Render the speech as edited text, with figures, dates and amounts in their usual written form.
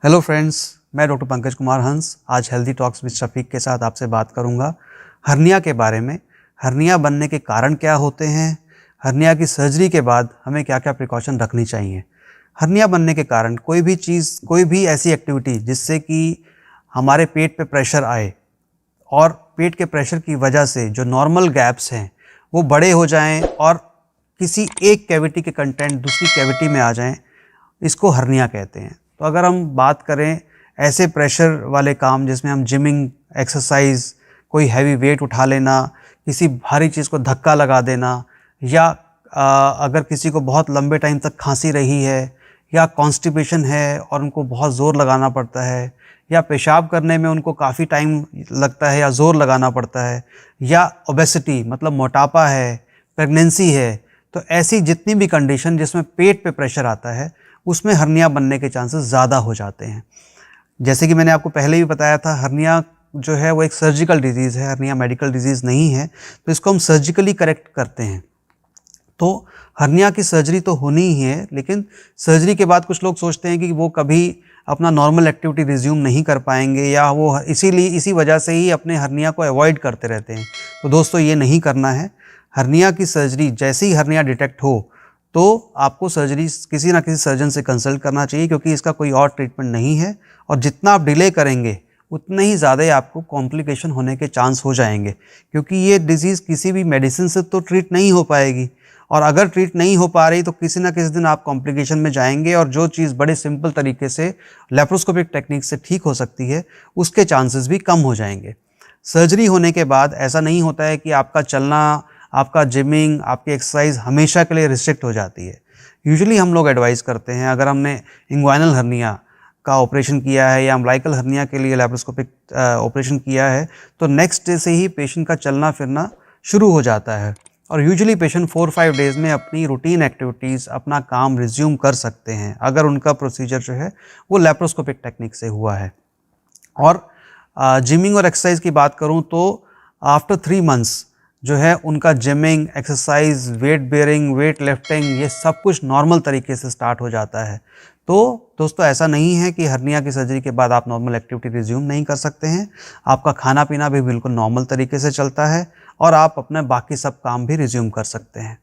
Hello friends, मैं doctor Pankaj Kumar हंस आज हेल्दी टॉक्स विद शफीक के साथ आपसे बात करूंगा हर्निया के बारे में। हर्निया बनने के कारण क्या होते हैं, हर्निया की सर्जरी के बाद हमें क्या क्या प्रिकॉशन रखनी चाहिए। हर्निया बनने के कारण कोई भी ऐसी एक्टिविटी जिससे कि हमारे पेट पे प्रेशर आए और पेट के प्रेशर की वजह से जो नॉर्मल गैप्स हैं वो बड़े हो जाएं और किसी एक कैविटी के कंटेंट दूसरी कैविटी में आ जाएं, इसको हर्निया कहते हैं। तो अगर हम बात करें ऐसे प्रेशर वाले काम जिसमें हम जिमिंग एक्सरसाइज, कोई हैवी वेट उठा लेना, किसी भारी चीज़ को धक्का लगा देना, या अगर किसी को बहुत लंबे टाइम तक खांसी रही है या कॉन्स्टिपेशन है और उनको बहुत ज़ोर लगाना पड़ता है, या पेशाब करने में उनको काफ़ी टाइम लगता है या ज़ोर लगाना पड़ता है, या ओबेसिटी मतलब मोटापा है, प्रेगनेंसी है, तो ऐसी जितनी भी कंडीशन जिसमें पेट पे प्रेशर आता है उसमें हर्निया बनने के चांसेस ज़्यादा हो जाते हैं। जैसे कि मैंने आपको पहले भी बताया था, हर्निया जो है वो एक सर्जिकल डिजीज़ है, हर्निया मेडिकल डिजीज़ नहीं है, तो इसको हम सर्जिकली करेक्ट करते हैं। तो हर्निया की सर्जरी तो होनी ही है, लेकिन सर्जरी के बाद कुछ लोग सोचते हैं कि वो कभी अपना नॉर्मल एक्टिविटी रिज्यूम नहीं कर पाएंगे या वो इसी वजह से ही अपने हर्निया को अवॉइड करते रहते हैं। तो दोस्तों, ये नहीं करना है। हर्निया की सर्जरी जैसे ही हर्निया डिटेक्ट हो तो आपको सर्जरी किसी ना किसी सर्जन से कंसल्ट करना चाहिए, क्योंकि इसका कोई और ट्रीटमेंट नहीं है और जितना आप डिले करेंगे उतने ही ज़्यादा आपको कॉम्प्लिकेशन होने के चांस हो जाएंगे, क्योंकि ये डिज़ीज़ किसी भी मेडिसिन से तो ट्रीट नहीं हो पाएगी, और अगर ट्रीट नहीं हो पा रही तो किसी ना किसी दिन आप कॉम्प्लिकेशन में जाएंगे और जो चीज़ बड़े सिंपल तरीके से लेप्रोस्कोपिक टेक्निक से ठीक हो सकती है उसके चांसेस भी कम हो जाएंगे। सर्जरी होने के बाद ऐसा नहीं होता है कि आपका चलना, आपका जिमिंग, आपकी एक्सरसाइज हमेशा के लिए रिस्ट्रिक्ट हो जाती है। यूजुअली हम लोग एडवाइस करते हैं, अगर हमने इंग्वाइनल हर्निया का ऑपरेशन किया है या अम्बिलिकल हर्निया के लिए लैप्रोस्कोपिक ऑपरेशन किया है, तो नेक्स्ट डे से ही पेशेंट का चलना फिरना शुरू हो जाता है और यूजुअली पेशेंट 4-5 डेज़ में अपनी रूटीन एक्टिविटीज़, अपना काम रिज्यूम कर सकते हैं अगर उनका प्रोसीजर जो है वो लैप्रोस्कोपिक टेक्निक से हुआ है। और जिमिंग और एक्सरसाइज की बात करूँ तो आफ्टर 3 मंथ्स जो है उनका gymming, exercise, weight bearing, weight lifting, ये सब कुछ नॉर्मल तरीके से स्टार्ट हो जाता है। तो दोस्तों, ऐसा नहीं है कि हर्निया की सर्जरी के बाद आप नॉर्मल एक्टिविटी रिज्यूम नहीं कर सकते हैं। आपका खाना पीना भी बिल्कुल नॉर्मल तरीके से चलता है और आप अपने बाकी सब काम भी रिज्यूम कर सकते हैं।